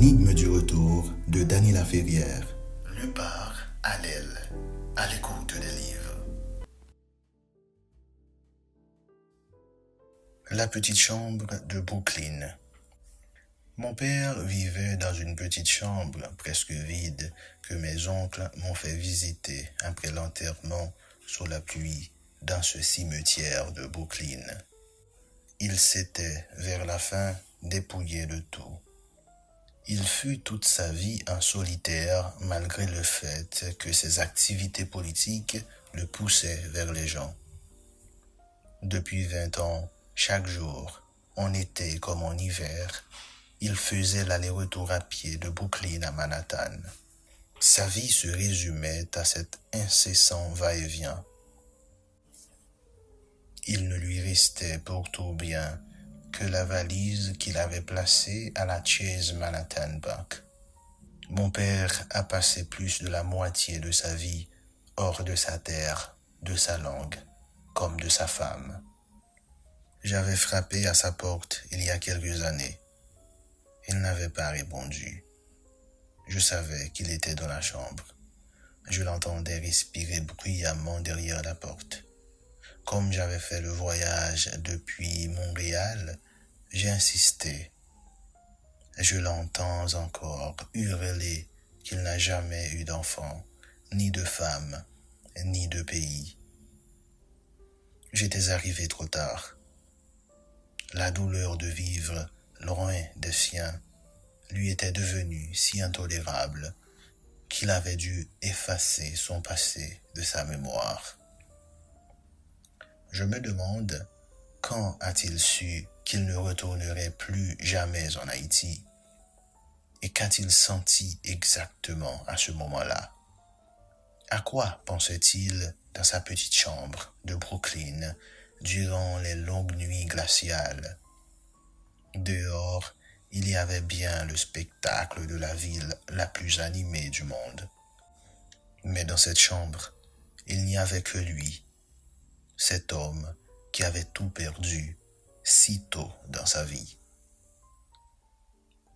L'énigme du retour de Daniela Ferrière. Le bar à l'aile, à l'écoute des livres. La petite chambre de Brooklyn. Mon père vivait dans une petite chambre presque vide que mes oncles m'ont fait visiter après l'enterrement sous la pluie dans ce cimetière de Brooklyn. Il s'était, vers la fin, dépouillé de tout. Il fut toute sa vie un solitaire malgré le fait que ses activités politiques le poussaient vers les gens. Depuis 20 ans, chaque jour, en été comme en hiver, il faisait l'aller-retour à pied de Brooklyn à Manhattan. Sa vie se résumait à cet incessant va-et-vient. Il ne lui restait pour tout bien que la valise qu'il avait placée à la Chase Manhattan Bank. Mon père a passé plus de la moitié de sa vie hors de sa terre, de sa langue, comme de sa femme. J'avais frappé à sa porte il y a quelques années. Il n'avait pas répondu. Je savais qu'il était dans la chambre. Je l'entendais respirer bruyamment derrière la porte. Comme j'avais fait le voyage depuis Montréal, j'ai insisté. Je l'entends encore hurler qu'il n'a jamais eu d'enfant, ni de femme, ni de pays. J'étais arrivé trop tard. La douleur de vivre loin des siens lui était devenue si intolérable qu'il avait dû effacer son passé de sa mémoire. Je me demande quand a-t-il su qu'il ne retournerait plus jamais en Haïti? Et qu'a-t-il senti exactement à ce moment-là? À quoi pensait-il dans sa petite chambre de Brooklyn durant les longues nuits glaciales? Dehors, il y avait bien le spectacle de la ville la plus animée du monde. Mais dans cette chambre, il n'y avait que lui, cet homme qui avait tout perdu si tôt dans sa vie.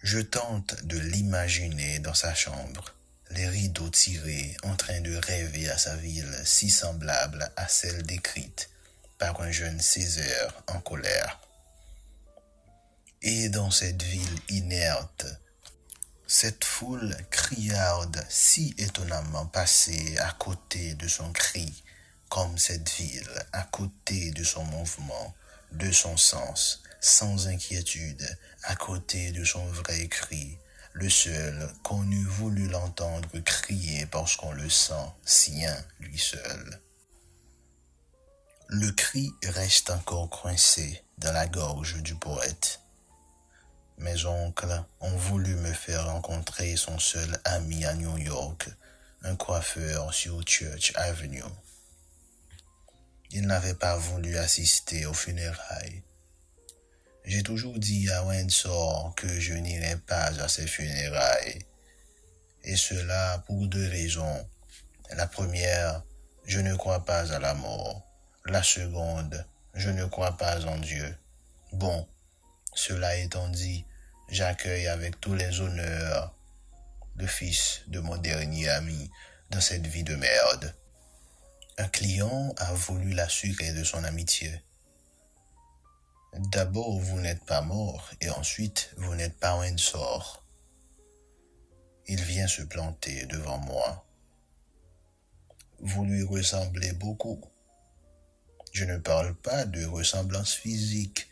Je tente de l'imaginer dans sa chambre, les rideaux tirés, en train de rêver à sa ville si semblable à celle décrite par un jeune Césaire en colère. Et dans cette ville inerte, cette foule criarde si étonnamment passée à côté de son cri, comme cette ville à côté de son mouvement, de son sens, sans inquiétude, à côté de son vrai cri, le seul qu'on eût voulu l'entendre crier parce qu'on le sent sien lui seul. Le cri reste encore coincé dans la gorge du poète. Mes oncles ont voulu me faire rencontrer son seul ami à New York, un coiffeur sur Church Avenue. Il n'avait pas voulu assister aux funérailles. J'ai toujours dit à Windsor que je n'irais pas à ses funérailles. Et cela pour 2 raisons. La première, je ne crois pas à la mort. La seconde, je ne crois pas en Dieu. Bon, cela étant dit, j'accueille avec tous les honneurs le fils de mon dernier ami dans cette vie de merde. Un client a voulu l'assurer de son amitié. D'abord, vous n'êtes pas mort et ensuite, vous n'êtes pas Windsor. Il vient se planter devant moi. Vous lui ressemblez beaucoup. Je ne parle pas de ressemblance physique.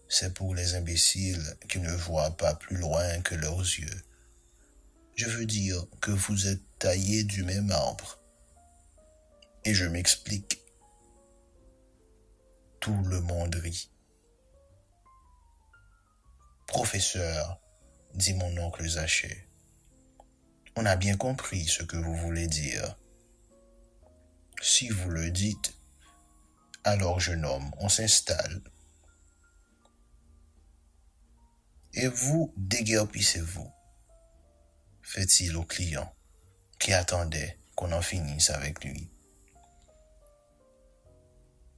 C'est pour les imbéciles qui ne voient pas plus loin que leurs yeux. Je veux dire que vous êtes taillés du même arbre. Et je m'explique. Tout le monde rit. Professeur, dit mon oncle Zaché, on a bien compris ce que vous voulez dire. Si vous le dites, alors jeune homme, on s'installe. Et vous déguerpissez-vous, fait-il au client, qui attendait qu'on en finisse avec lui.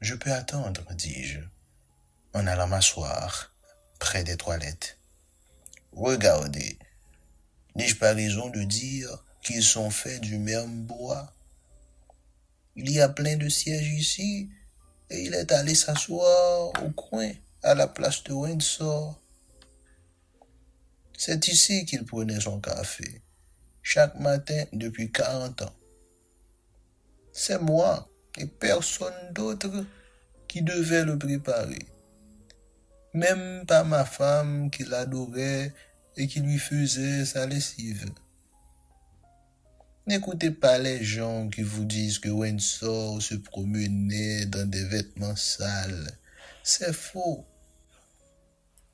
Je peux attendre, dis-je, en allant m'asseoir près des toilettes. Regardez, N'ai-je pas raison de dire qu'ils sont faits du même bois? Il y a plein de sièges ici, et il est allé s'asseoir au coin, à la place de Windsor. C'est ici qu'il prenait son café, chaque matin depuis 40 ans. C'est moi et personne d'autre qui devait le préparer. Même pas ma femme qui l'adorait et qui lui faisait sa lessive. N'écoutez pas les gens qui vous disent que Windsor se promenait dans des vêtements sales. C'est faux.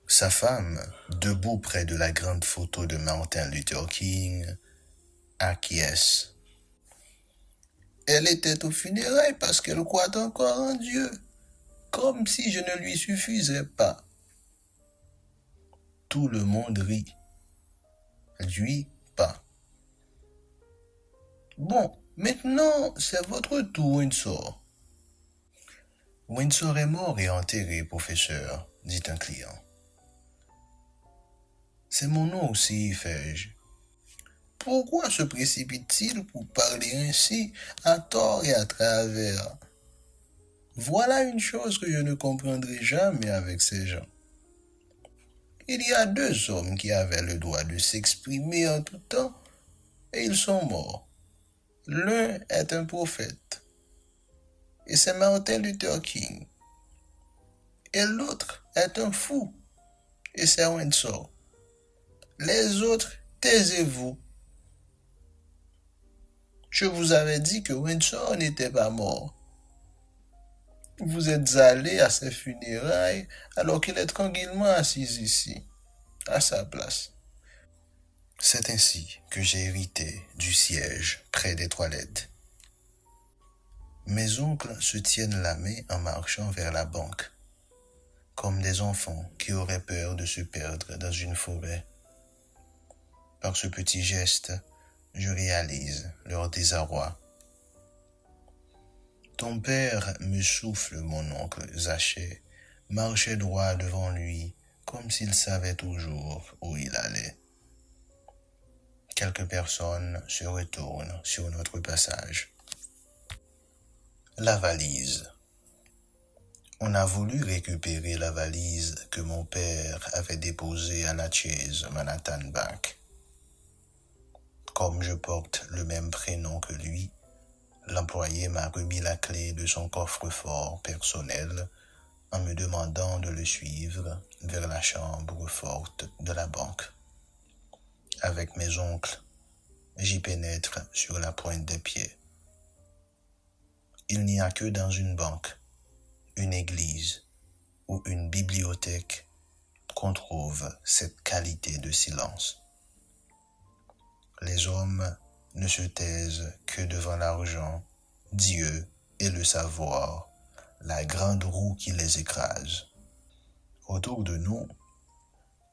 Sa femme, debout près de la grande photo de Martin Luther King, acquiesce. Elle était aux funérailles parce qu'elle croit encore en Dieu, comme si je ne lui suffisais pas. Tout le monde rit. Lui, pas. Bon, maintenant, c'est votre tour, Windsor. Windsor est mort et enterré, professeur, dit un client. C'est mon nom aussi, fais-je. Pourquoi se précipite-t-il pour parler ainsi, à tort et à travers? Voilà une chose que je ne comprendrai jamais avec ces gens. Il y a deux hommes qui avaient le droit de s'exprimer en tout temps, et ils sont morts. L'un est un prophète, et c'est Martin Luther King. Et l'autre est un fou, et c'est Windsor. Les autres, taisez-vous. Je vous avais dit que Windsor n'était pas mort. Vous êtes allé à ses funérailles alors qu'il est tranquillement assis ici, à sa place. C'est ainsi que j'ai hérité du siège près des toilettes. Mes oncles se tiennent la main en marchant vers la banque, comme des enfants qui auraient peur de se perdre dans une forêt. Par ce petit geste, je réalise leur désarroi. Ton père, me souffle mon oncle Zaché, marchait droit devant lui, comme s'il savait toujours où il allait. Quelques personnes se retournent sur notre passage. La valise. On a voulu récupérer la valise que mon père avait déposée à la Chase Manhattan Bank. Comme je porte le même prénom que lui, l'employé m'a remis la clé de son coffre-fort personnel en me demandant de le suivre vers la chambre forte de la banque. Avec mes oncles, j'y pénètre sur la pointe des pieds. Il n'y a que dans une banque, une église ou une bibliothèque qu'on trouve cette qualité de silence. Les hommes ne se taisent que devant l'argent, Dieu et le savoir, la grande roue qui les écrase. Autour de nous,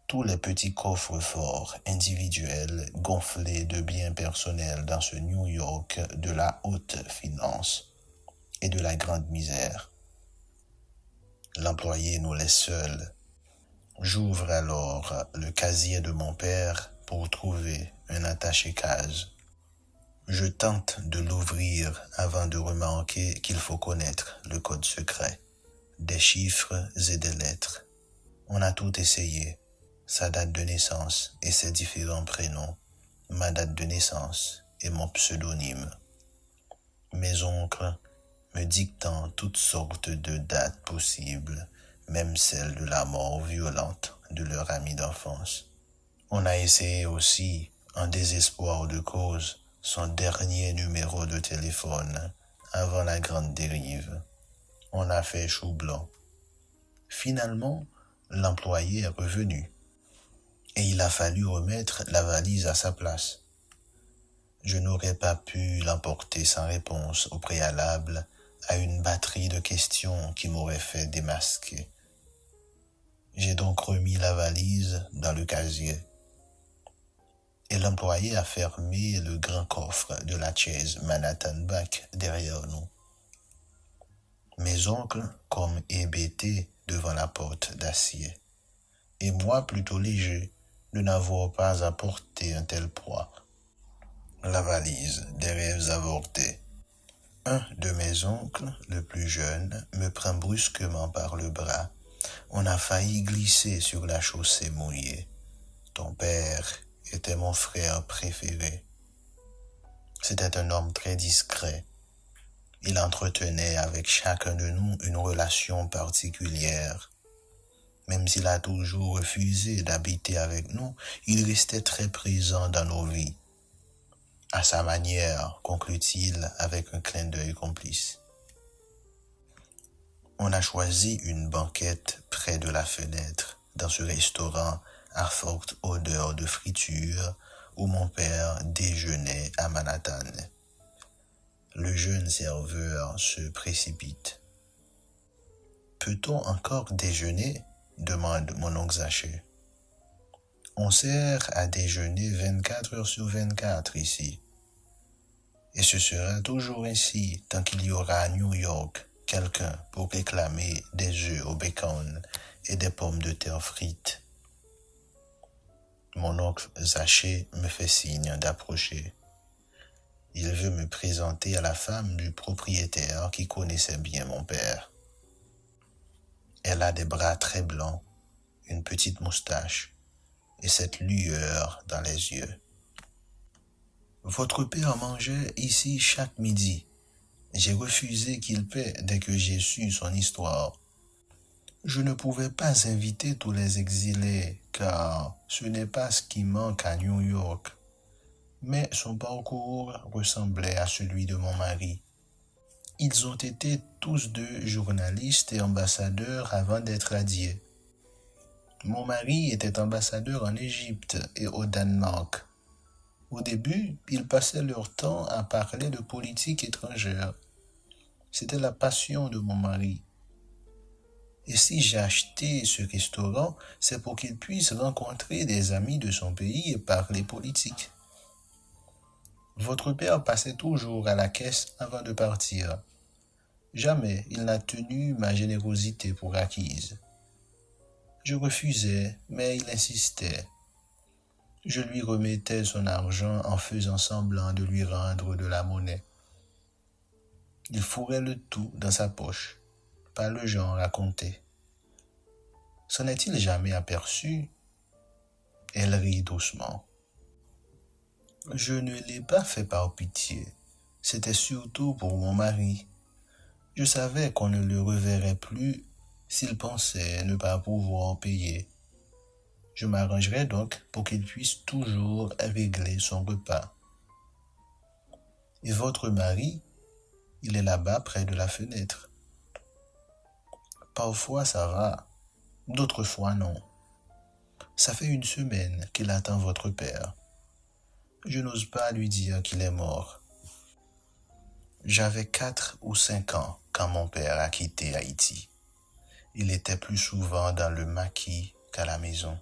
tous les petits coffres-forts individuels gonflés de biens personnels dans ce New York de la haute finance et de la grande misère. L'employé nous laisse seuls. J'ouvre alors le casier de mon père pour trouver un attaché-case. Je tente de l'ouvrir avant de remarquer qu'il faut connaître le code secret, des chiffres et des lettres. On a tout essayé, sa date de naissance et ses différents prénoms, ma date de naissance et mon pseudonyme. Mes oncles me dictant toutes sortes de dates possibles, même celle de la mort violente de leur ami d'enfance. On a essayé aussi, en désespoir de cause, son dernier numéro de téléphone avant la grande dérive. On a fait chou blanc. Finalement, l'employé est revenu et il a fallu remettre la valise à sa place. Je n'aurais pas pu l'emporter sans réponse au préalable à une batterie de questions qui m'auraient fait démasquer. J'ai donc remis la valise dans le casier. Et l'employé a fermé le grand coffre de la Chase Manhattan Bank derrière nous. Mes oncles comme hébétés devant la porte d'acier, et moi plutôt léger, de n'avoir pas apporté un tel poids. La valise des rêves avortés. Un de mes oncles, le plus jeune, me prend brusquement par le bras. On a failli glisser sur la chaussée mouillée. Ton père était mon frère préféré. C'était un homme très discret. Il entretenait avec chacun de nous une relation particulière. Même s'il a toujours refusé d'habiter avec nous, il restait très présent dans nos vies. À sa manière, conclut-il avec un clin d'œil complice. On a choisi une banquette près de la fenêtre, dans ce restaurant à forte odeur de friture où mon père déjeunait à Manhattan. Le jeune serveur se précipite. « Peut-on encore déjeuner ?» demande mon oncle Zaché. « On sert à déjeuner 24 heures sur 24 ici. Et ce sera toujours ainsi tant qu'il y aura à New York quelqu'un pour réclamer des œufs au bacon et des pommes de terre frites. » Mon oncle Zaché me fait signe d'approcher. Il veut me présenter à la femme du propriétaire qui connaissait bien mon père. Elle a des bras très blancs, une petite moustache et cette lueur dans les yeux. « Votre père mangeait ici chaque midi. J'ai refusé qu'il paie dès que j'ai su son histoire. Je ne pouvais pas inviter tous les exilés car ce n'est pas ce qui manque à New York. Mais son parcours ressemblait à celui de mon mari. Ils ont été tous deux journalistes et ambassadeurs avant d'être radiés. Mon mari était ambassadeur en Égypte et au Danemark. Au début, ils passaient leur temps à parler de politique étrangère. C'était la passion de mon mari. Et si j'ai acheté ce restaurant, c'est pour qu'il puisse rencontrer des amis de son pays et parler politique. Votre père passait toujours à la caisse avant de partir. Jamais il n'a tenu ma générosité pour acquise. Je refusais, mais il insistait. Je lui remettais son argent en faisant semblant de lui rendre de la monnaie. Il fourrait le tout dans sa poche, pas le genre à compter. S'en est-il jamais aperçu? Elle rit doucement. Je ne l'ai pas fait par pitié. C'était surtout pour mon mari. Je savais qu'on ne le reverrait plus s'il pensait ne pas pouvoir payer. Je m'arrangerais donc pour qu'il puisse toujours régler son repas. Et votre mari, il est là-bas près de la fenêtre. Parfois ça va, d'autres fois non. Ça fait une semaine qu'il attend votre père. Je n'ose pas lui dire qu'il est mort. J'avais 4 ou 5 ans quand mon père a quitté Haïti. Il était plus souvent dans le maquis qu'à la maison.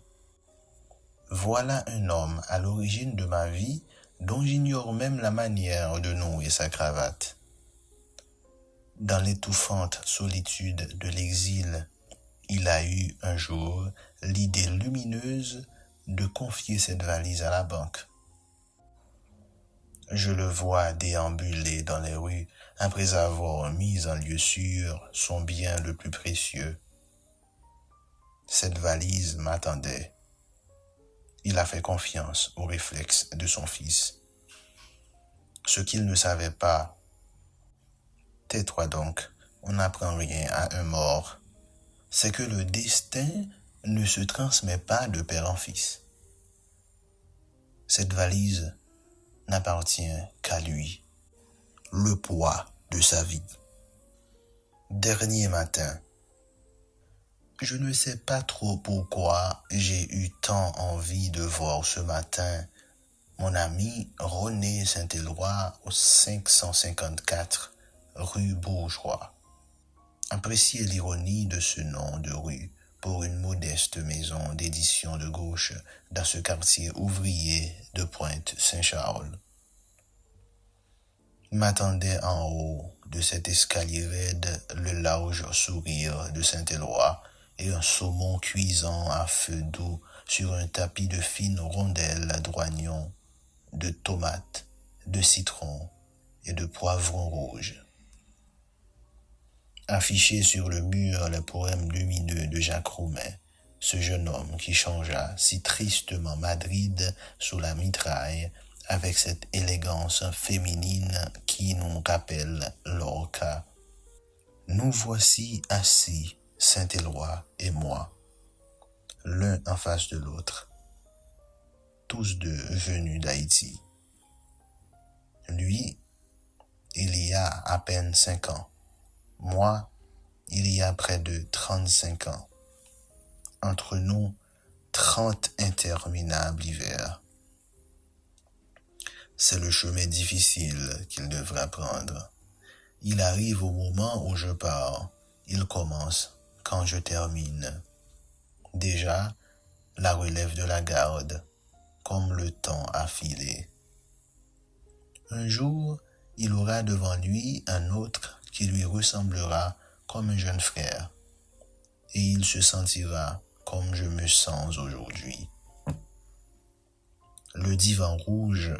Voilà un homme à l'origine de ma vie dont j'ignore même la manière de nouer sa cravate. Dans l'étouffante solitude de l'exil, il a eu un jour l'idée lumineuse de confier cette valise à la banque. Je le vois déambuler dans les rues après avoir mis en lieu sûr son bien le plus précieux. Cette valise m'attendait. Il a fait confiance au réflexe de son fils. Ce qu'il ne savait pas. Tais-toi donc, on n'apprend rien à un mort. C'est que le destin ne se transmet pas de père en fils. Cette valise n'appartient qu'à lui. Le poids de sa vie. Dernier matin. Je ne sais pas trop pourquoi j'ai eu tant envie de voir ce matin mon ami René Saint-Éloi au 554 rue Bourgeois. Appréciez l'ironie de ce nom de rue pour une modeste maison d'édition de gauche dans ce quartier ouvrier de Pointe-Saint-Charles. M'attendait en haut de cet escalier raide le large sourire de Saint-Éloi et un saumon cuisant à feu doux sur un tapis de fines rondelles d'oignons, de tomates, de citrons et de poivrons rouges. Affiché sur le mur les poèmes lumineux de Jacques Roumain, ce jeune homme qui changea si tristement Madrid sous la mitraille avec cette élégance féminine qui nous rappelle Lorca. Nous voici assis, Saint-Éloi et moi, l'un en face de l'autre, tous deux venus d'Haïti. Lui, il y a à peine 5 ans. Moi, il y a près de 35 ans. Entre nous, 30 interminables hivers. C'est le chemin difficile qu'il devra prendre. Il arrive au moment où je pars. Il commence quand je termine. Déjà, la relève de la garde, comme le temps a filé. Un jour, il aura devant lui un autre qui lui ressemblera comme un jeune frère, et il se sentira comme je me sens aujourd'hui. Le divan rouge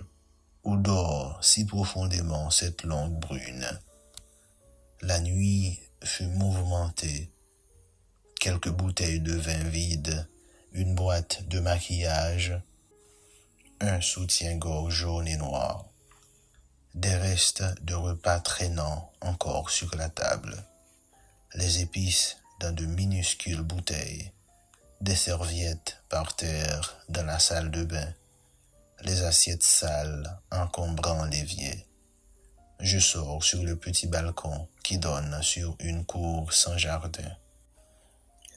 où dort si profondément cette langue brune. La nuit fut mouvementée. Quelques bouteilles de vin vides, une boîte de maquillage, un soutien-gorge jaune et noir. Des restes de repas traînant encore sur la table. Les épices dans de minuscules bouteilles. Des serviettes par terre dans la salle de bain. Les assiettes sales encombrant l'évier. Je sors sur le petit balcon qui donne sur une cour sans jardin.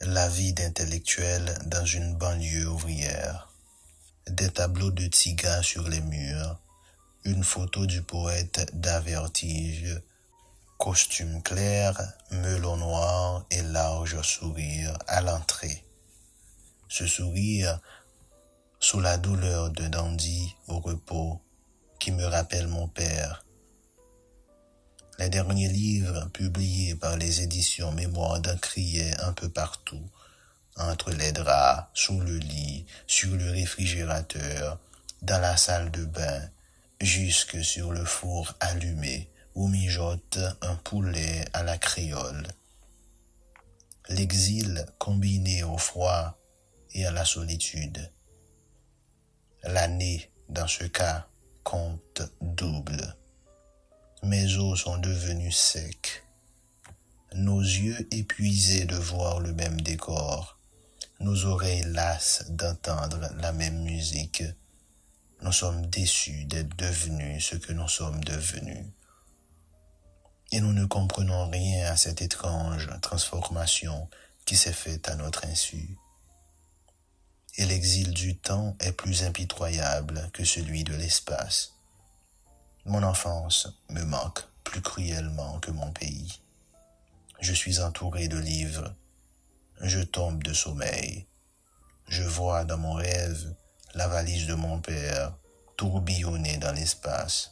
La vie d'intellectuel dans une banlieue ouvrière. Des tableaux de Tiga sur les murs. Une photo du poète d'Avertige. Costume clair, melon noir et large sourire à l'entrée. Ce sourire sous la douleur d'un dandy au repos qui me rappelle mon père. Les derniers livres publiés par les éditions Mémoire d'Encrier un peu partout, entre les draps, sous le lit, sur le réfrigérateur, dans la salle de bain, jusque sur le four allumé où mijote un poulet à la créole. L'exil combiné au froid et à la solitude. L'année, dans ce cas, compte double. Mes os sont devenus secs. Nos yeux épuisés de voir le même décor. Nos oreilles lasses d'entendre la même musique. Nous sommes déçus d'être devenus ce que nous sommes devenus. Et nous ne comprenons rien à cette étrange transformation qui s'est faite à notre insu. Et l'exil du temps est plus impitoyable que celui de l'espace. Mon enfance me manque plus cruellement que mon pays. Je suis entouré de livres. Je tombe de sommeil. Je vois dans mon rêve la valise de mon père tourbillonner dans l'espace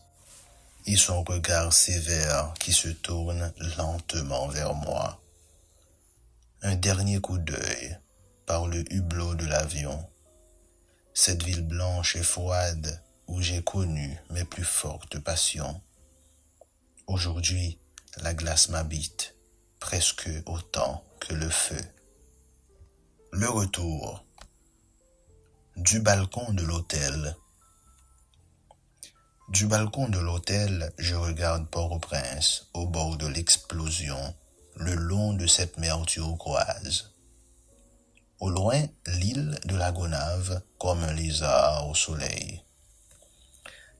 et son regard sévère qui se tourne lentement vers moi. Un dernier coup d'œil par le hublot de l'avion. Cette ville blanche et froide où j'ai connu mes plus fortes passions. Aujourd'hui, la glace m'habite presque autant que le feu. Le retour. Du balcon de l'hôtel. Du balcon de l'hôtel, je regarde Port-au-Prince, au bord de l'explosion, le long de cette mer turquoise. Au loin, l'île de la Gonâve, comme un lézard au soleil.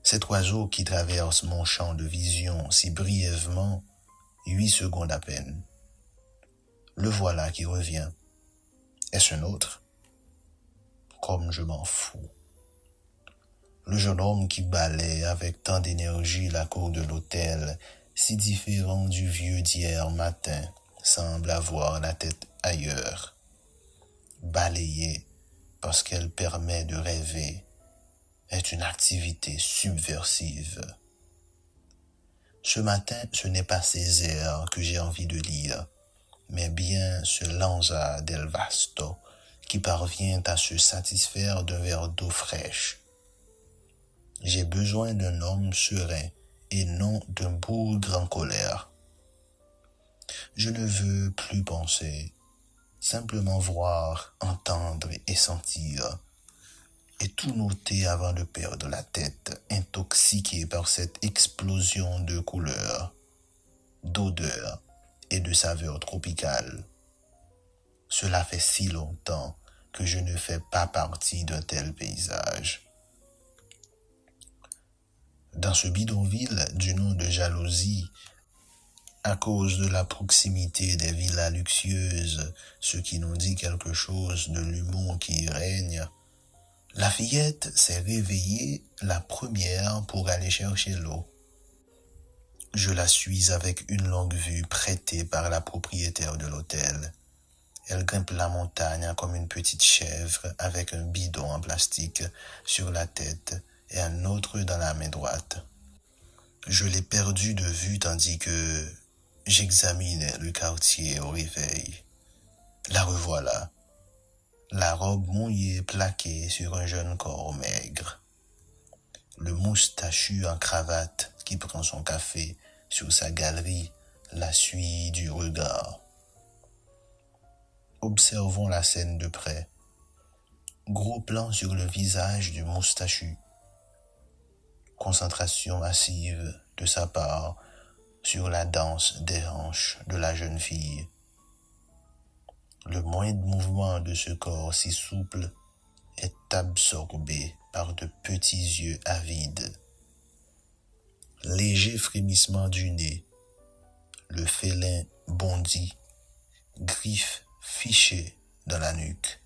Cet oiseau qui traverse mon champ de vision si brièvement, 8 secondes à peine. Le voilà qui revient. Est-ce un autre? Comme je m'en fous. Le jeune homme qui balaie avec tant d'énergie la cour de l'hôtel, si différent du vieux d'hier matin, semble avoir la tête ailleurs. Balayer, parce qu'elle permet de rêver, est une activité subversive. Ce matin, ce n'est pas Césaire que j'ai envie de lire, mais bien ce Lanza del Vasto qui parvient à se satisfaire d'un verre d'eau fraîche. J'ai besoin d'un homme serein et non d'un bougre en colère. Je ne veux plus penser, simplement voir, entendre et sentir, et tout noter avant de perdre la tête, intoxiqué par cette explosion de couleurs, d'odeurs et de saveurs tropicales. Cela fait si longtemps que je ne fais pas partie d'un tel paysage. Dans ce bidonville du nom de jalousie, à cause de la proximité des villas luxueuses, ce qui nous dit quelque chose de l'humour qui y règne, la fillette s'est réveillée la première pour aller chercher l'eau. Je la suis avec une longue vue prêtée par la propriétaire de l'hôtel. Elle grimpe la montagne comme une petite chèvre avec un bidon en plastique sur la tête et un autre dans la main droite. Je l'ai perdue de vue tandis que j'examinais le quartier au réveil. La revoilà, la robe mouillée plaquée sur un jeune corps maigre. Le moustachu en cravate qui prend son café sur sa galerie la suit du regard. Observons la scène de près. Gros plan sur le visage du moustachu. Concentration massive de sa part sur la danse des hanches de la jeune fille. Le moindre mouvement de ce corps si souple est absorbé par de petits yeux avides. Léger frémissement du nez, le félin bondit, griffes fichées dans la nuque,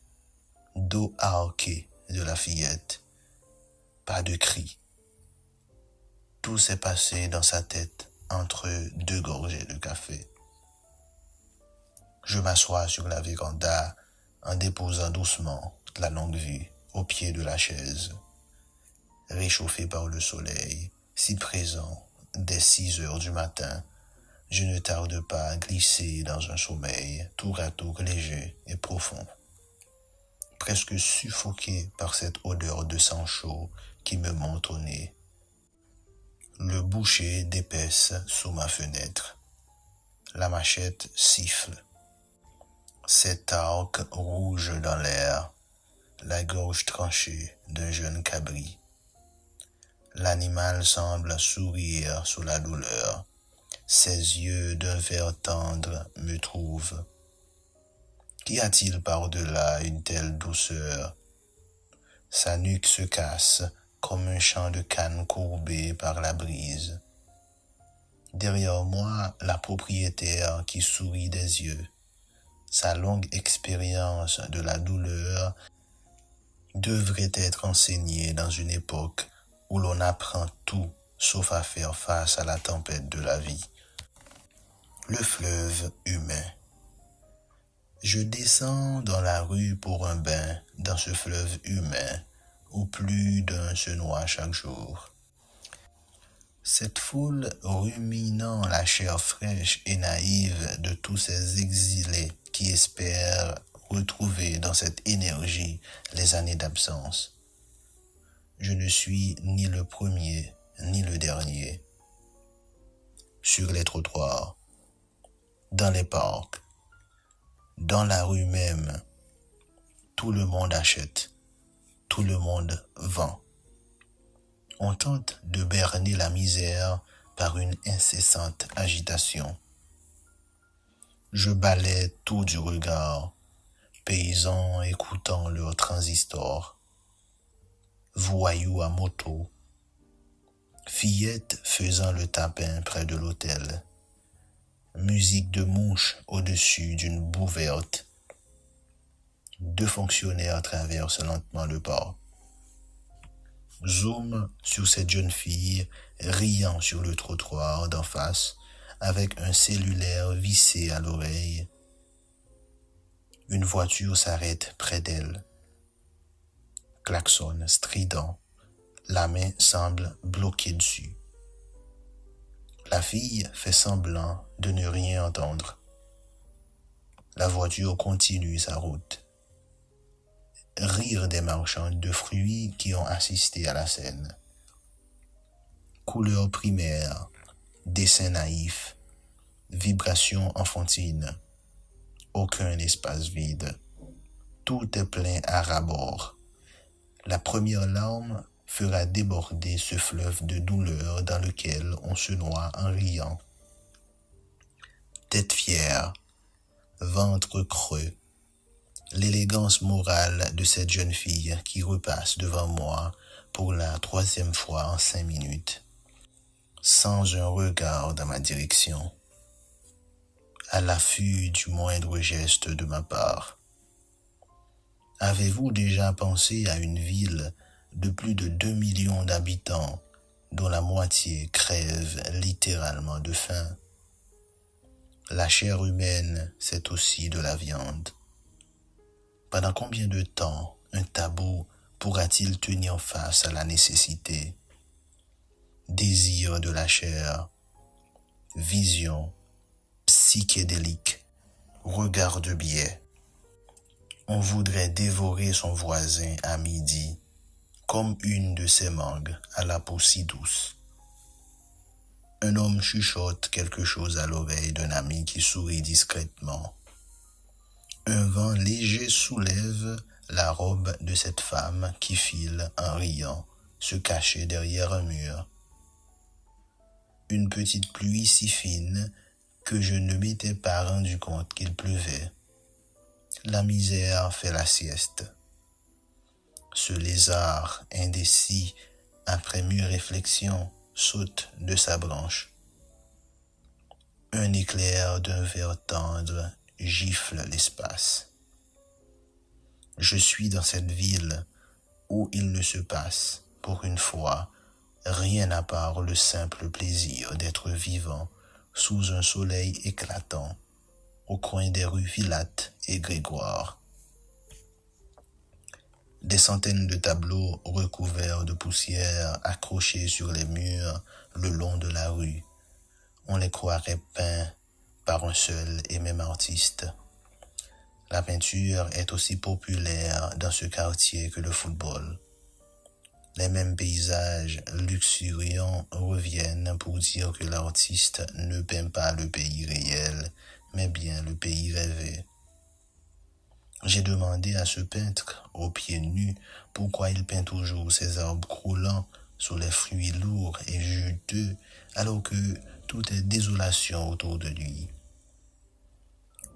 dos arqué de la fillette, pas de cri. Tout s'est passé dans sa tête entre deux gorgées de café. Je m'assois sur la véranda en déposant doucement la longue vue au pied de la chaise. Réchauffé par le soleil, si présent dès 6 heures du matin, je ne tarde pas à glisser dans un sommeil tour à tour léger et profond. Presque suffoqué par cette odeur de sang chaud qui me monte au nez. Le boucher d'épaisse sous ma fenêtre. La machette siffle. Cet arc rouge dans l'air, la gorge tranchée d'un jeune cabri. L'animal semble sourire sous la douleur. Ses yeux d'un vert tendre me trouvent. Qu'y a-t-il par-delà une telle douceur? Sa nuque se casse comme un champ de canne courbé par la brise. Derrière moi, la propriétaire qui sourit des yeux. Sa longue expérience de la douleur devrait être enseignée dans une époque où l'on apprend tout sauf à faire face à la tempête de la vie. Le fleuve humain. Je descends dans la rue pour un bain dans ce fleuve humain où plus d'un se noie chaque jour. Cette foule ruminant la chair fraîche et naïve de tous ces exilés qui espèrent retrouver dans cette énergie les années d'absence. Je ne suis ni le premier ni le dernier. Sur les trottoirs, dans les parcs, dans la rue même, tout le monde achète, tout le monde vend. On tente de berner la misère par une incessante agitation. Je balaie tout du regard, paysans écoutant leur transistor, voyous à moto, fillettes faisant le tapin près de l'hôtel, musique de mouche au-dessus d'une boue verte. 2 fonctionnaires traversent lentement le parc. Zoom sur cette jeune fille riant sur le trottoir d'en face avec un cellulaire vissé à l'oreille. Une voiture s'arrête près d'elle. Klaxon strident, la main semble bloquée dessus. La fille fait semblant de ne rien entendre. La voiture continue sa route. rire des marchands de fruits qui ont assisté à la scène. Couleurs primaires, dessins naïfs, vibrations enfantines, aucun espace vide. Tout est plein à ras-bord. La première larme fera déborder ce fleuve de douleur dans lequel on se noie en riant. Tête fière, ventre creux, l'élégance morale de cette jeune fille qui repasse devant moi pour la 3e fois en 5 minutes, sans un regard dans ma direction, à l'affût du moindre geste de ma part. Avez-vous déjà pensé à une ville de plus de 2 millions d'habitants dont la moitié crève littéralement de faim? La chair humaine, c'est aussi de la viande. Pendant combien de temps un tabou pourra-t-il tenir face à la nécessité? Désir de la chair, vision psychédélique, regard de biais. On voudrait dévorer son voisin à midi, comme une de ces mangues à la peau si douce. Un homme chuchote quelque chose à l'oreille d'un ami qui sourit discrètement. Un vent léger soulève la robe de cette femme qui file en riant, se cacher derrière un mur. Une petite pluie si fine que je ne m'étais pas rendu compte qu'il pleuvait. La misère fait la sieste. Ce lézard indécis, après mûre réflexion, saute de sa branche. Un éclair d'un vert tendre gifle l'espace. Je suis dans cette ville où il ne se passe, pour une fois, rien à part le simple plaisir d'être vivant sous un soleil éclatant, au coin des rues Villatte et Grégoire. Des centaines de tableaux recouverts de poussière accrochés sur les murs le long de la rue. On les croirait peints par un seul et même artiste. La peinture est aussi populaire dans ce quartier que le football. Les mêmes paysages luxuriants reviennent pour dire que l'artiste ne peint pas le pays réel, mais bien le pays rêvé. J'ai demandé à ce peintre, aux pieds nus, pourquoi il peint toujours ces arbres croulants sous les fruits lourds et juteux, alors que tout est désolation autour de lui.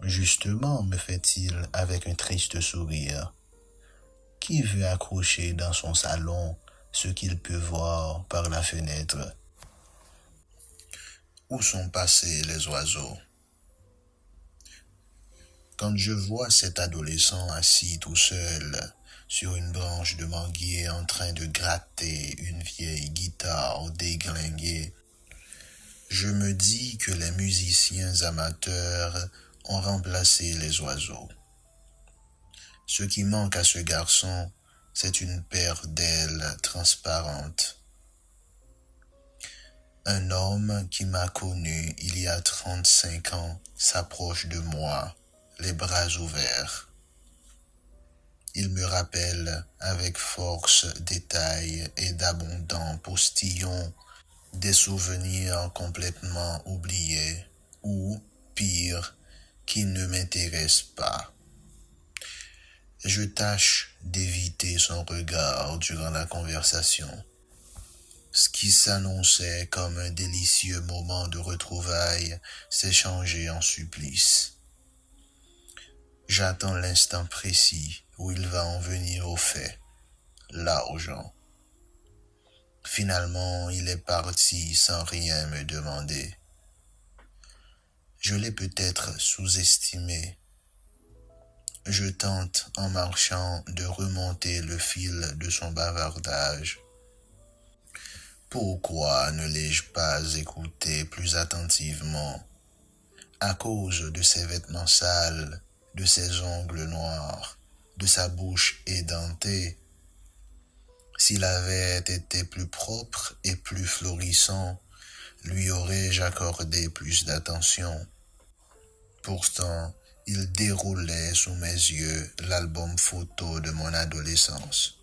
Justement, me fait-il avec un triste sourire, qui veut accrocher dans son salon ce qu'il peut voir par la fenêtre? Où sont passés les oiseaux? Quand je vois cet adolescent assis tout seul sur une branche de manguier en train de gratter une vieille guitare déglinguée, je me dis que les musiciens amateurs ont remplacé les oiseaux. Ce qui manque à ce garçon, c'est une paire d'ailes transparentes. Un homme qui m'a connu il y a 35 ans s'approche de moi, les bras ouverts. Il me rappelle avec force, détails et d'abondants postillons des souvenirs complètement oubliés ou, pire, qui ne m'intéressent pas. Je tâche d'éviter son regard durant la conversation. Ce qui s'annonçait comme un délicieux moment de retrouvailles s'est changé en supplice. J'attends l'instant précis où il va en venir au fait, l'argent. Finalement, il est parti sans rien me demander. Je l'ai peut-être sous-estimé. Je tente en marchant de remonter le fil de son bavardage. Pourquoi ne l'ai-je pas écouté plus attentivement? À cause de ses vêtements sales, de ses ongles noirs, de sa bouche édentée. S'il avait été plus propre et plus florissant, lui aurais-je accordé plus d'attention. Pourtant, Il déroulait sous mes yeux l'album photo de mon adolescence.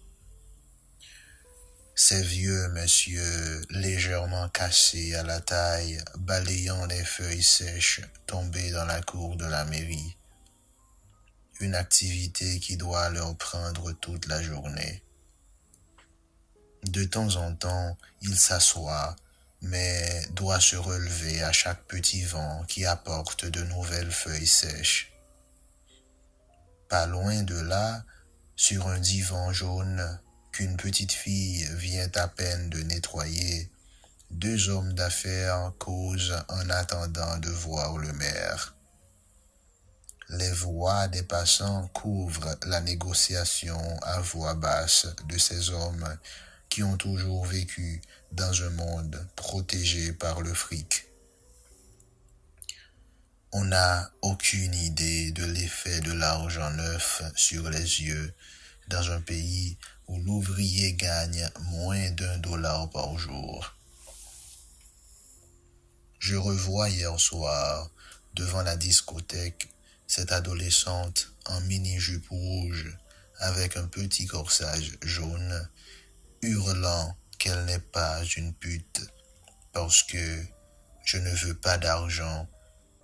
Ces vieux messieurs légèrement cassés à la taille, balayant les feuilles sèches tombées dans la cour de la mairie. Une activité qui doit leur prendre toute la journée. De temps en temps, il s'assoit, mais doit se relever à chaque petit vent qui apporte de nouvelles feuilles sèches. Pas loin de là, sur un divan jaune qu'une petite fille vient à peine de nettoyer, deux hommes d'affaires causent en attendant de voir le maire. Les voix des passants couvrent la négociation à voix basse de ces hommes qui ont toujours vécu dans un monde protégé par le fric. On n'a aucune idée de l'effet de l'argent neuf sur les yeux dans un pays où l'ouvrier gagne moins d'1 $ par jour. Je revois hier soir, devant la discothèque, cette adolescente en mini-jupe rouge avec un petit corsage jaune, hurlant qu'elle n'est pas une pute parce que je ne veux pas d'argent,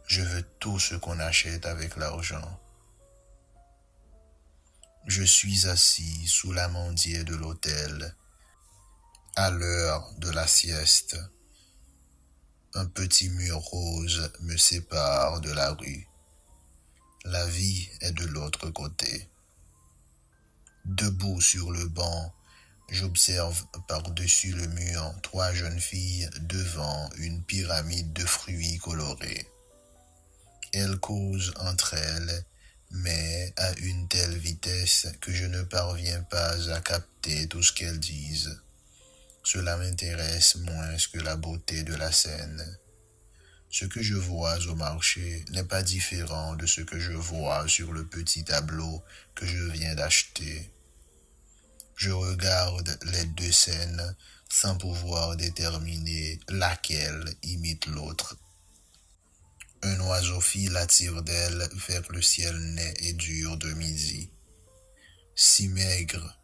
je veux tout ce qu'on achète avec l'argent. Je suis assis sous l'amandier de l'hôtel, à l'heure de la sieste. Un petit mur rose me sépare de la rue. La vie est de l'autre côté. Debout sur le banc, j'observe par-dessus le mur 3 jeunes filles devant une pyramide de fruits colorés. Elles causent entre elles, mais à une telle vitesse que je ne parviens pas à capter tout ce qu'elles disent. Cela m'intéresse moins que la beauté de la scène. Ce que je vois au marché n'est pas différent de ce que je vois sur le petit tableau que je viens d'acheter. Je regarde les deux scènes sans pouvoir déterminer laquelle imite l'autre. Un oiseau file la tire-d'aile vers le ciel net et dur de midi. Si maigre,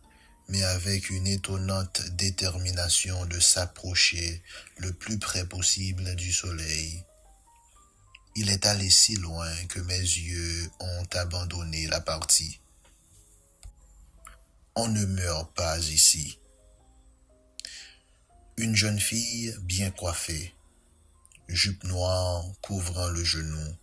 mais avec une étonnante détermination de s'approcher le plus près possible du soleil. Il est allé si loin que mes yeux ont abandonné la partie. On ne meurt pas ici. Une jeune fille bien coiffée, jupe noire couvrant le genou.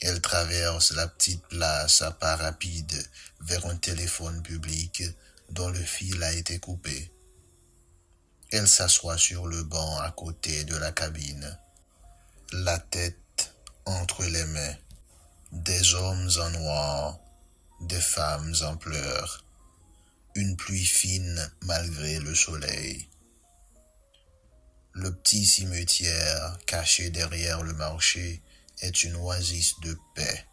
Elle traverse la petite place à pas rapide vers un téléphone public dont le fil a été coupé. Elle s'assoit sur le banc à côté de la cabine, la tête entre les mains. Des hommes en noir, des femmes en pleurs. Une pluie fine malgré le soleil. Le petit cimetière caché derrière le marché est une oasis de paix.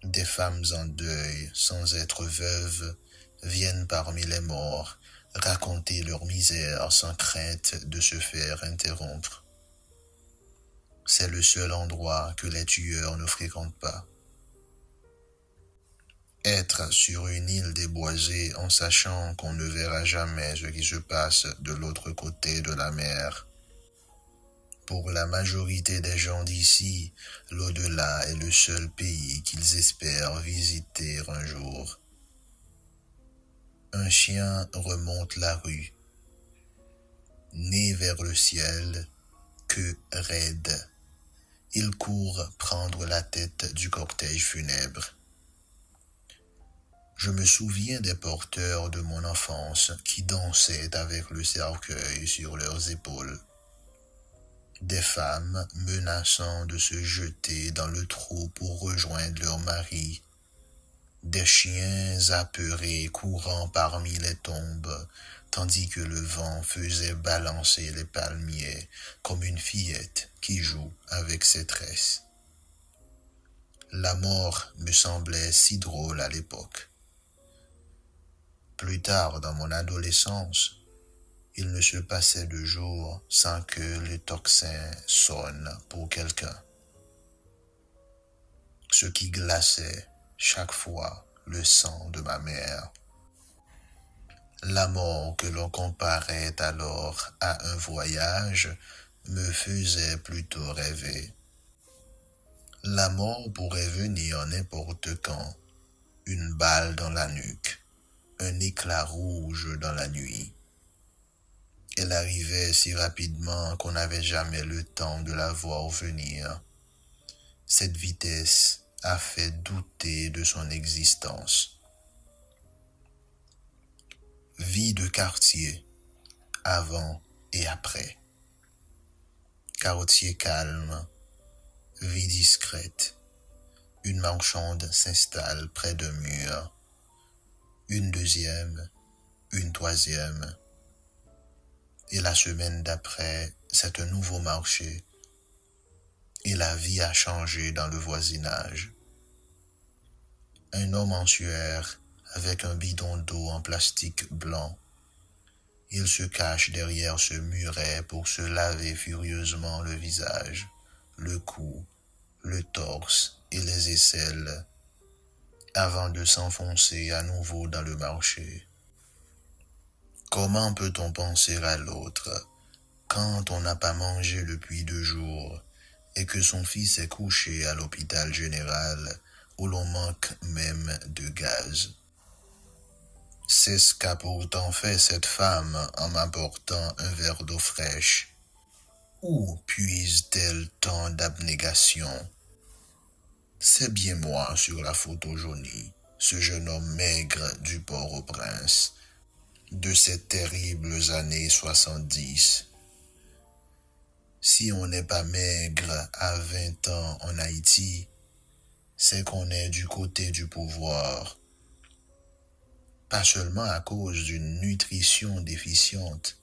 Des femmes en deuil, sans être veuves, viennent parmi les morts raconter leur misère sans crainte de se faire interrompre. C'est le seul endroit que les tueurs ne fréquentent pas. Être sur une île déboisée en sachant qu'on ne verra jamais ce qui se passe de l'autre côté de la mer. Pour la majorité des gens d'ici, l'au-delà est le seul pays qu'ils espèrent visiter un jour. Un chien remonte la rue, nez vers le ciel, queue raide. Il court prendre la tête du cortège funèbre. Je me souviens des porteurs de mon enfance qui dansaient avec le cercueil sur leurs épaules. Des femmes menaçant de se jeter dans le trou pour rejoindre leur mari. Des chiens apeurés courant parmi les tombes, tandis que le vent faisait balancer les palmiers comme une fillette qui joue avec ses tresses. La mort me semblait si drôle à l'époque. Plus tard dans mon adolescence, il ne se passait de jour sans que le tocsin sonne pour quelqu'un. ce qui glaçait chaque fois le sang de ma mère. La mort que l'on comparait alors à un voyage me faisait plutôt rêver. La mort pourrait venir n'importe quand, une balle dans la nuque, un éclat rouge dans la nuit. Elle arrivait si rapidement qu'on n'avait jamais le temps de la voir venir. Cette vitesse a fait douter de son existence. Vie de quartier, avant et après. Quartier calme, vie discrète. Une marchande s'installe près d'un mur. Une deuxième, une troisième. Et la semaine d'après, c'est un nouveau marché. Et la vie a changé dans le voisinage. Un homme en sueur avec un bidon d'eau en plastique blanc. Il se cache derrière ce muret pour se laver furieusement le visage, le cou, le torse et les aisselles, avant de s'enfoncer à nouveau dans le marché. Comment peut-on penser à l'autre quand on n'a pas mangé depuis 2 jours et que son fils est couché à l'hôpital général où l'on manque même de gaz? C'est ce qu'a pourtant fait cette femme en m'apportant un verre d'eau fraîche. Où puise-t-elle tant d'abnégation? C'est bien moi sur la photo jaunie, ce jeune homme maigre du Port-au-Prince, de ces terribles années 70. Si on n'est pas maigre à 20 ans en Haïti, c'est qu'on est du côté du pouvoir. Pas seulement à cause d'une nutrition déficiente,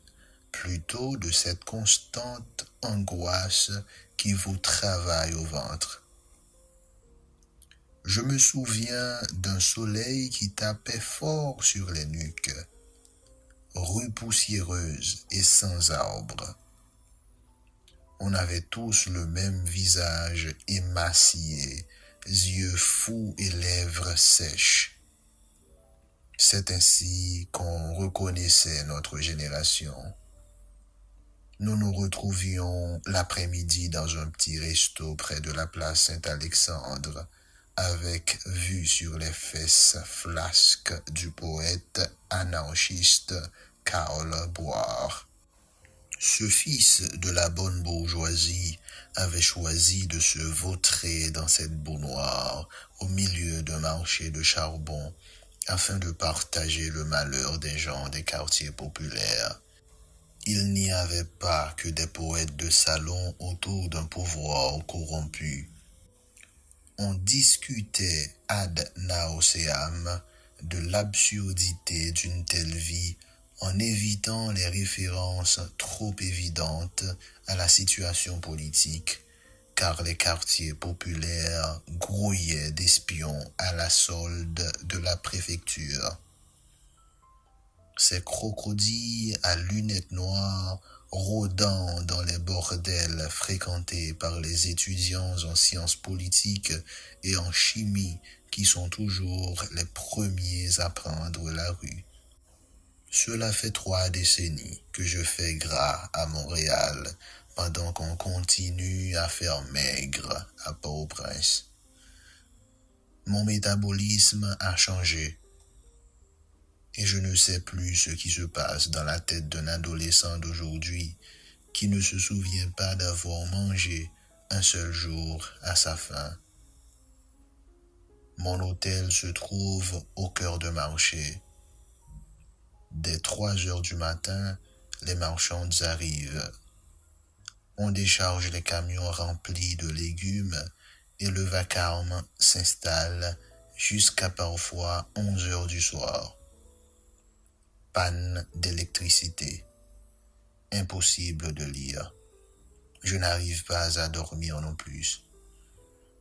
plutôt de cette constante angoisse qui vous travaille au ventre. Je me souviens d'un soleil qui tapait fort sur les nuques, rue poussiéreuse et sans arbres. On avait tous le même visage émacié, yeux fous et lèvres sèches. C'est ainsi qu'on reconnaissait notre génération. Nous nous retrouvions l'après-midi dans un petit resto près de la place Saint-Alexandre, avec vue sur les fesses flasques du poète anarchiste Karl Boire. Ce fils de la bonne bourgeoisie avait choisi de se vautrer dans cette boue noire au milieu d'un marché de charbon afin de partager le malheur des gens des quartiers populaires. Il n'y avait pas que des poètes de salon autour d'un pouvoir corrompu. On discutait ad nauseam de l'absurdité d'une telle vie en évitant les références trop évidentes à la situation politique, car les quartiers populaires grouillaient d'espions à la solde de la préfecture. Ces crocodiles à lunettes noires rôdant dans les bordels fréquentés par les étudiants en sciences politiques et en chimie qui sont toujours les premiers à prendre la rue. Cela fait 3 décennies que je fais gras à Montréal pendant qu'on continue à faire maigre à Port-au-Prince. Mon métabolisme a changé. Et je ne sais plus ce qui se passe dans la tête d'un adolescent d'aujourd'hui qui ne se souvient pas d'avoir mangé un seul jour à sa faim. Mon hôtel se trouve au cœur de marché. Dès 3 heures du matin, les marchandes arrivent. On décharge les camions remplis de légumes et le vacarme s'installe jusqu'à parfois 11 heures du soir. Panne d'électricité. Impossible de lire. Je n'arrive pas à dormir non plus.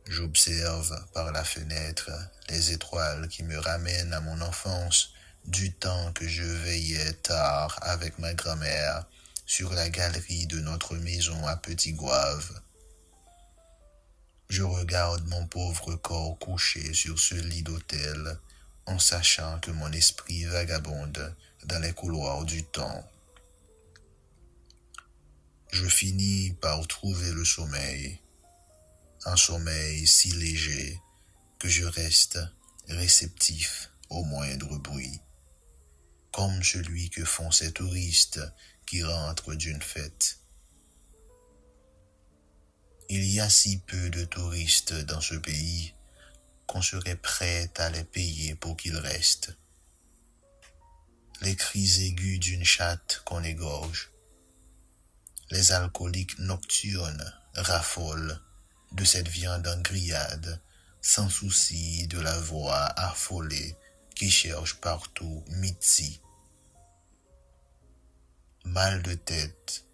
J'observe par la fenêtre les étoiles qui me ramènent à mon enfance, du temps que je veillais tard avec ma grand-mère sur la galerie de notre maison à Petit Goave. Je regarde mon pauvre corps couché sur ce lit d'hôtel, en sachant que mon esprit vagabonde dans les couloirs du temps. Je finis par trouver le sommeil, un sommeil si léger que je reste réceptif au moindre bruit, comme celui que font ces touristes qui rentrent d'une fête. Il y a si peu de touristes dans ce pays qu'on serait prêt à les payer pour qu'ils restent. Les cris aigus d'une chatte qu'on égorge. Les alcooliques nocturnes raffolent de cette viande en grillade, sans souci de la voix affolée qui cherche partout midi. Mal de tête.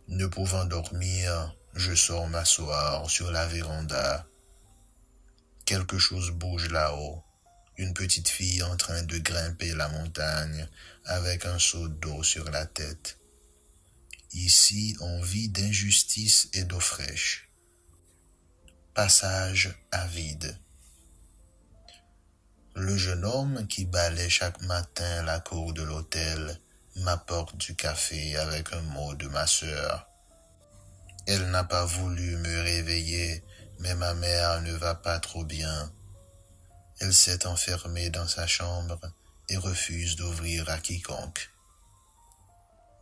Ne pouvant dormir, je sors m'asseoir sur la véranda. Quelque chose bouge là-haut. Une petite fille en train de grimper la montagne avec un seau d'eau sur la tête. Ici, on vit d'injustice et d'eau fraîche. Passage avide. Le jeune homme qui balaie chaque matin la cour de l'hôtel m'apporte du café avec un mot de ma sœur. Elle n'a pas voulu me réveiller, mais ma mère ne va pas trop bien. Elle s'est enfermée dans sa chambre et refuse d'ouvrir à quiconque.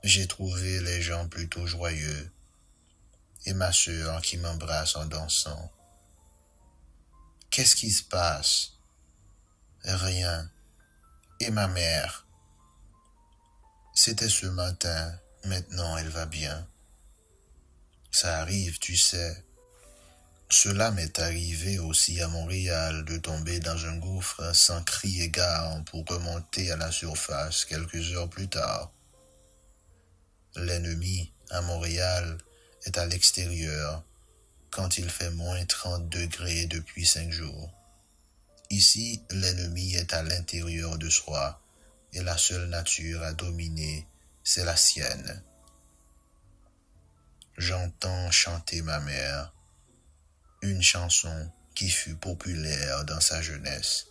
J'ai trouvé les gens plutôt joyeux, et ma sœur qui m'embrasse en dansant. Qu'est-ce qui se passe? Rien. Et ma mère? C'était ce matin, maintenant elle va bien. Ça arrive, tu sais. Cela m'est arrivé aussi à Montréal de tomber dans un gouffre sans cri égard pour remonter à la surface quelques heures plus tard. L'ennemi, à Montréal, est à l'extérieur quand il fait moins 30 degrés depuis 5 jours. Ici, l'ennemi est à l'intérieur de soi et la seule nature à dominer, c'est la sienne. J'entends chanter ma mère, une chanson qui fut populaire dans sa jeunesse.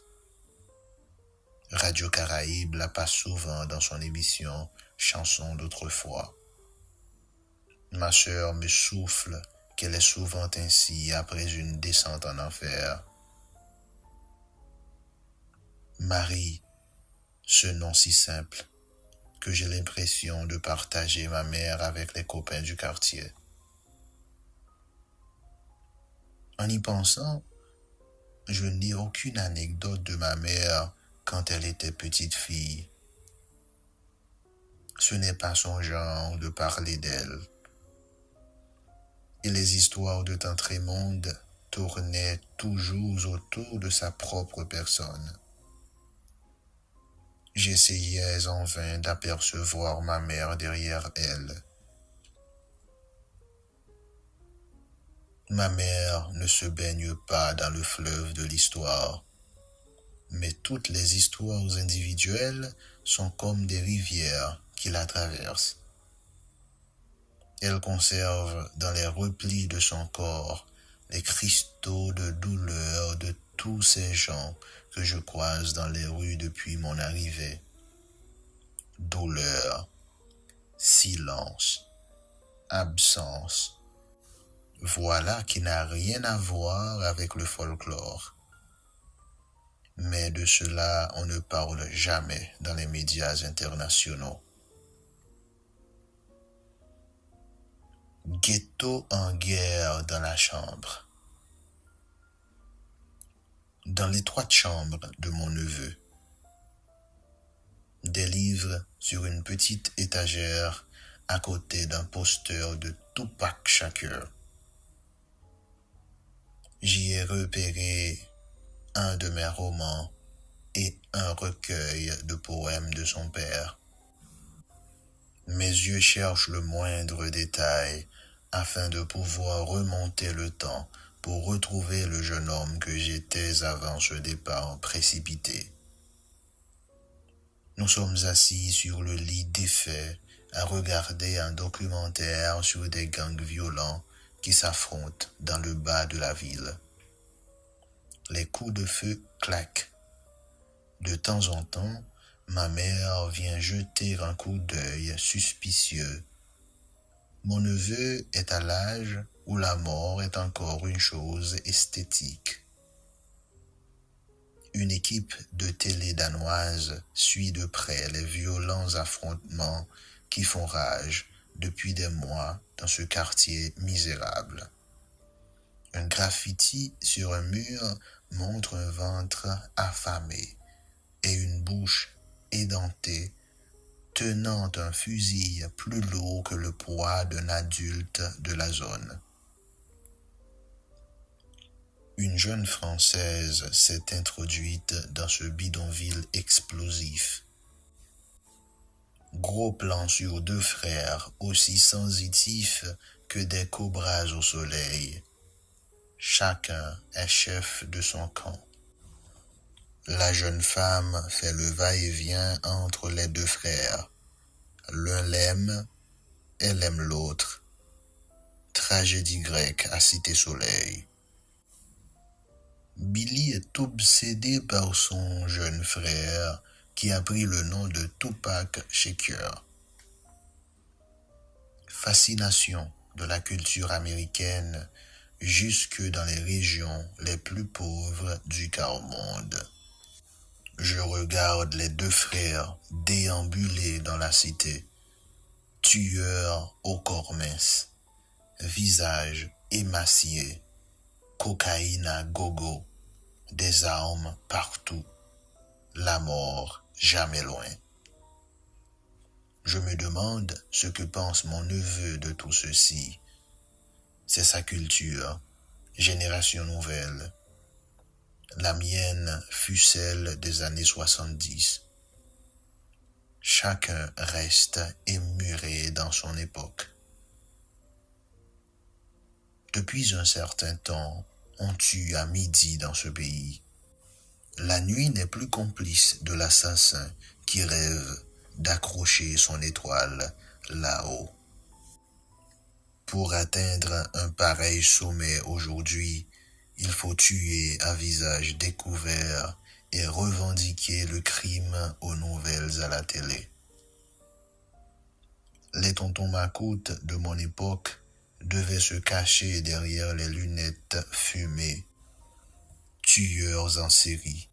Radio Caraïbe la passe souvent dans son émission Chansons d'autrefois. Ma sœur me souffle qu'elle est souvent ainsi après une descente en enfer. Marie, ce nom si simple que j'ai l'impression de partager ma mère avec les copains du quartier. En y pensant, je n'ai aucune anecdote de ma mère quand elle était petite fille. Ce n'est pas son genre de parler d'elle. Et les histoires de Tante Raymonde tournaient toujours autour de sa propre personne. J'essayais en vain d'apercevoir ma mère derrière elle. Ma mère ne se baigne pas dans le fleuve de l'histoire, mais toutes les histoires individuelles sont comme des rivières qui la traversent. Elle conserve dans les replis de son corps les cristaux de douleur de tous ces gens que je croise dans les rues depuis mon arrivée. Douleur, silence, absence. Voilà qui n'a rien à voir avec le folklore. Mais de cela, on ne parle jamais dans les médias internationaux. Ghetto en guerre dans la chambre. Dans l'étroite chambre de mon neveu. Des livres sur une petite étagère à côté d'un poster de Tupac Shakur. J'y ai repéré un de mes romans et un recueil de poèmes de son père. Mes yeux cherchent le moindre détail afin de pouvoir remonter le temps pour retrouver le jeune homme que j'étais avant ce départ précipité. Nous sommes assis sur le lit défait à regarder un documentaire sur des gangs violents qui s'affrontent dans le bas de la ville. Les coups de feu claquent. De temps en temps, ma mère vient jeter un coup d'œil suspicieux. Mon neveu est à l'âge où la mort est encore une chose esthétique. Une équipe de télé danoise suit de près les violents affrontements qui font rage depuis des mois dans ce quartier misérable. Un graffiti sur un mur montre un ventre affamé et une bouche édentée tenant un fusil plus lourd que le poids d'un adulte de la zone. Une jeune Française s'est introduite dans ce bidonville explosif. Gros plan sur deux frères aussi sensitifs que des cobras au soleil. Chacun est chef de son camp. La jeune femme fait le va-et-vient entre les deux frères. L'un l'aime, elle aime l'autre. Tragédie grecque à Cité Soleil. Billy est obsédé par son jeune frère qui a pris le nom de Tupac Shakur. Fascination de la culture américaine jusque dans les régions les plus pauvres du quart-monde. Je regarde les deux frères déambuler dans la cité, tueurs au corps mince, visage émacié, cocaïne à gogo, des armes partout, la mort jamais loin. Je me demande ce que pense mon neveu de tout ceci. C'est sa culture, génération nouvelle. La mienne fut celle des années 70. Chacun reste émuré dans son époque. Depuis un certain temps, on tue à midi dans ce pays. La nuit n'est plus complice de l'assassin qui rêve d'accrocher son étoile là-haut. Pour atteindre un pareil sommet aujourd'hui, il faut tuer à visage découvert et revendiquer le crime aux nouvelles à la télé. Les tontons macoutes de mon époque devaient se cacher derrière les lunettes fumées. Tueurs en série.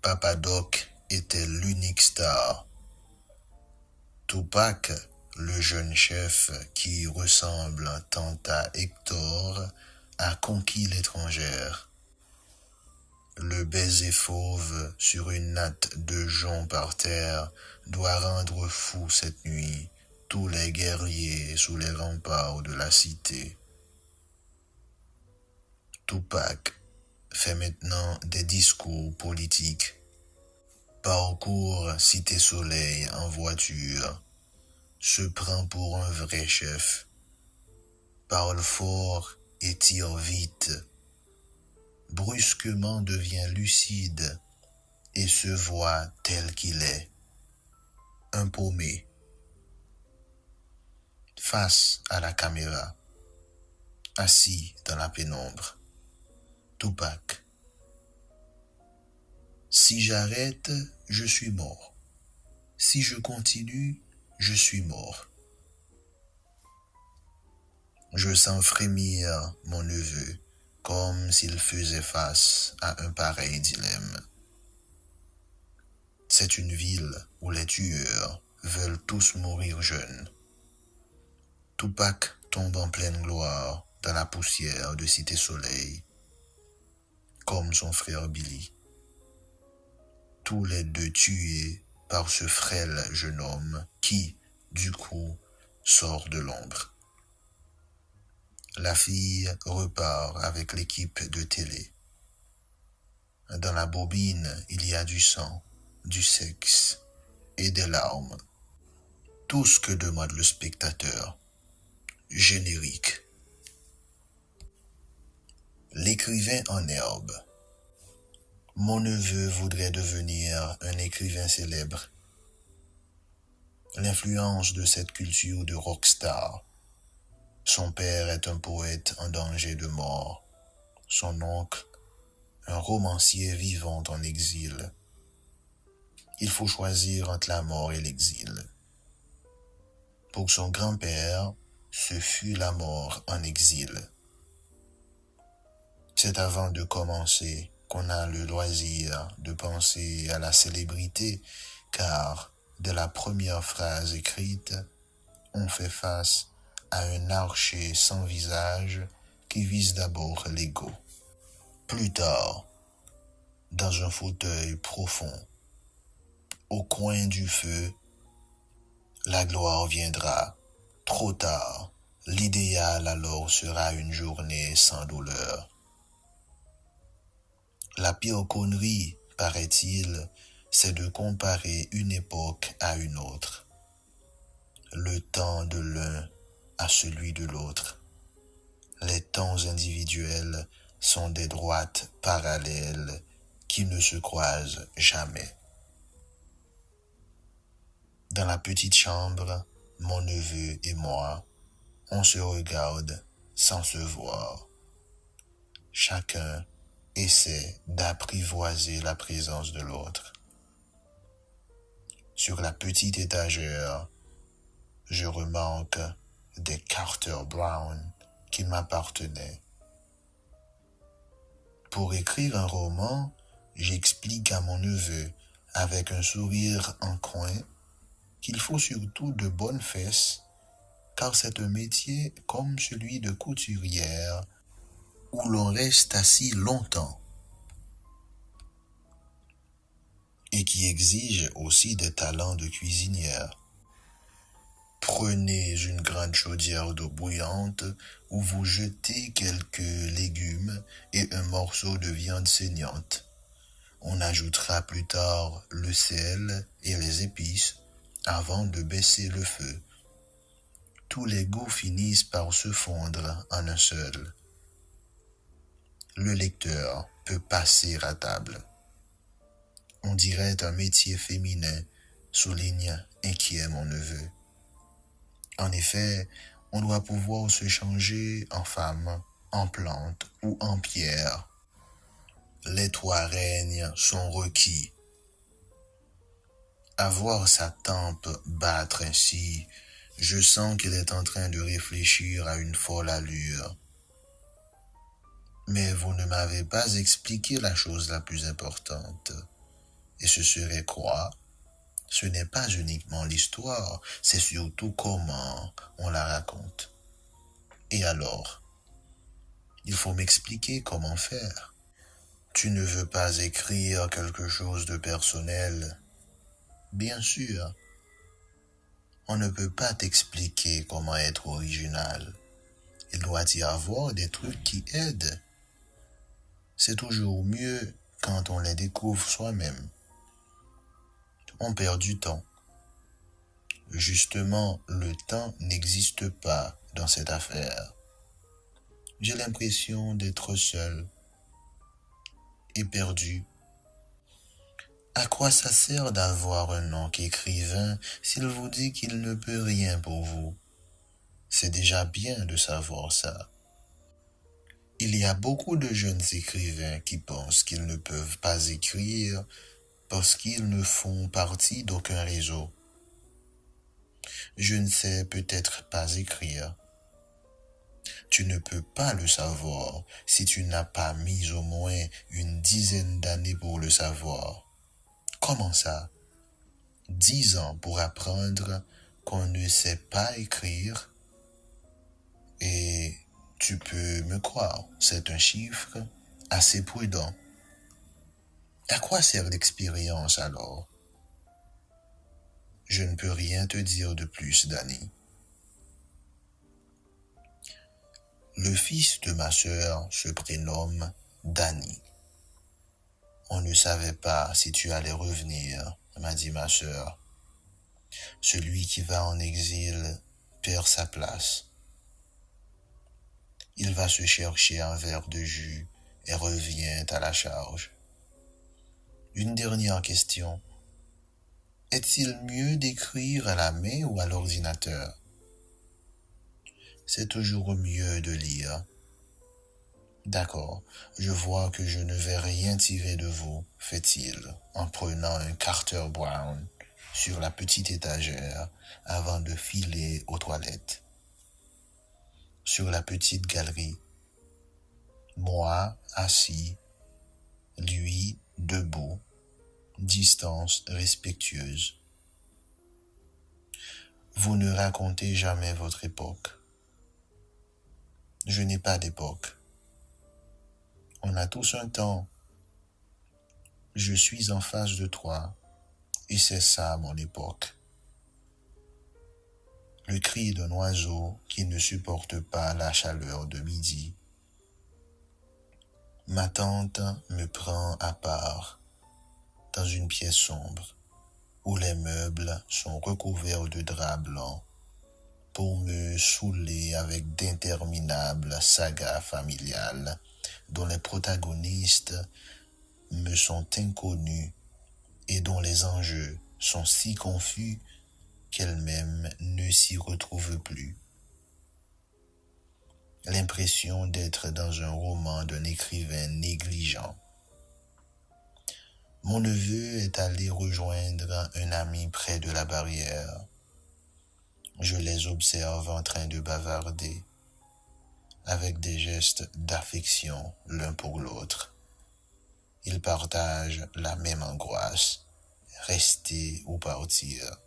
Papa Doc était l'unique star. Tupac, le jeune chef qui ressemble tant à Hector, a conquis l'étrangère. Le baiser fauve sur une natte de jonc par terre doit rendre fou cette nuit tous les guerriers sous les remparts de la cité. Tupac fait maintenant des discours politiques, parcourt Cité Soleil en voiture, se prend pour un vrai chef, parle fort et tire vite, brusquement devient lucide et se voit tel qu'il est, un paumé, face à la caméra, assis dans la pénombre. Tupac. Si j'arrête, je suis mort. Si je continue, je suis mort. Je sens frémir mon neveu comme s'il faisait face à un pareil dilemme. C'est une ville où les tueurs veulent tous mourir jeunes. Tupac tombe en pleine gloire dans la poussière de Cité Soleil, comme son frère Billy. Tous les deux tués par ce frêle jeune homme qui, du coup, sort de l'ombre. La fille repart avec l'équipe de télé. Dans la bobine, il y a du sang, du sexe et des larmes. Tout ce que demande le spectateur. Générique. L'écrivain en herbe. Mon neveu voudrait devenir un écrivain célèbre. L'influence de cette culture de rockstar Son père est un poète en danger de mort. Son oncle, un romancier vivant en exil. Il faut choisir entre la mort et l'exil. Pour son grand-père, ce fut la mort en exil. C'est avant de commencer qu'on a le loisir de penser à la célébrité, car de la première phrase écrite, on fait face à un archer sans visage qui vise d'abord l'ego. Plus tard, dans un fauteuil profond, au coin du feu, la gloire viendra. Trop tard, l'idéal alors sera une journée sans douleur. La pire connerie, paraît-il, c'est de comparer une époque à une autre, le temps de l'un à celui de l'autre. Les temps individuels sont des droites parallèles qui ne se croisent jamais. Dans la petite chambre, mon neveu et moi, on se regarde sans se voir. Chacun essaie d'apprivoiser la présence de l'autre. Sur la petite étagère, je remarque des Carter Brown qui m'appartenaient. Pour écrire un roman, j'explique à mon neveu, avec un sourire en coin, qu'il faut surtout de bonnes fesses, car c'est un métier comme celui de couturière où l'on reste assis longtemps et qui exige aussi des talents de cuisinière. Prenez une grande chaudière d'eau bouillante où vous jetez quelques légumes et un morceau de viande saignante. On ajoutera plus tard le sel et les épices avant de baisser le feu. Tous les goûts finissent par se fondre en un seul. Le lecteur peut passer à table. On dirait un métier féminin, souligne inquiet mon neveu. En effet, on doit pouvoir se changer en femme, en plante ou en pierre. Les trois règnes sont requis. À voir sa tempe battre ainsi, je sens qu'il est en train de réfléchir à une folle allure. Mais vous ne m'avez pas expliqué la chose la plus importante. Et ce serait quoi? Ce n'est pas uniquement l'histoire, c'est surtout comment on la raconte. Et alors, il faut m'expliquer comment faire. Tu ne veux pas écrire quelque chose de personnel? Bien sûr. On ne peut pas t'expliquer comment être original. Il doit y avoir des trucs qui aident. C'est toujours mieux quand on les découvre soi-même. On perd du temps. Justement, le temps n'existe pas dans cette affaire. J'ai l'impression d'être seul et perdu. À quoi ça sert d'avoir un oncle écrivain s'il vous dit qu'il ne peut rien pour vous? C'est déjà bien de savoir ça. Il y a beaucoup de jeunes écrivains qui pensent qu'ils ne peuvent pas écrire parce qu'ils ne font partie d'aucun réseau. Je ne sais peut-être pas écrire. Tu ne peux pas le savoir si tu n'as pas mis au moins une dizaine d'années pour le savoir. Comment ça? 10 ans pour apprendre qu'on ne sait pas écrire? Et tu peux me croire, c'est un chiffre assez prudent. À quoi sert l'expérience alors? Je ne peux rien te dire de plus, Danny. Le fils de ma sœur se prénomme Danny. On ne savait pas si tu allais revenir, m'a dit ma sœur. Celui qui va en exil perd sa place. Il va se chercher un verre de jus et revient à la charge. Une dernière question. Est-il mieux d'écrire à la main ou à l'ordinateur? C'est toujours mieux de lire. D'accord, je vois que je ne vais rien tirer de vous, fait-il, en prenant un Carter Brown sur la petite étagère avant de filer aux toilettes. Sur la petite galerie, moi assis, lui debout, distance respectueuse. Vous ne racontez jamais votre époque. Je n'ai pas d'époque. On a tous un temps. Je suis en face de toi, et c'est ça mon époque. Le cri d'un oiseau qui ne supporte pas la chaleur de midi. Ma tante me prend à part, dans une pièce sombre, où les meubles sont recouverts de draps blancs, pour me saouler avec d'interminables sagas familiales dont les protagonistes me sont inconnus et dont les enjeux sont si confus qu'elle-même ne s'y retrouve plus. L'impression d'être dans un roman d'un écrivain négligent. Mon neveu est allé rejoindre un ami près de la barrière. Je les observe en train de bavarder, avec des gestes d'affection l'un pour l'autre. Ils partagent la même angoisse, rester ou partir.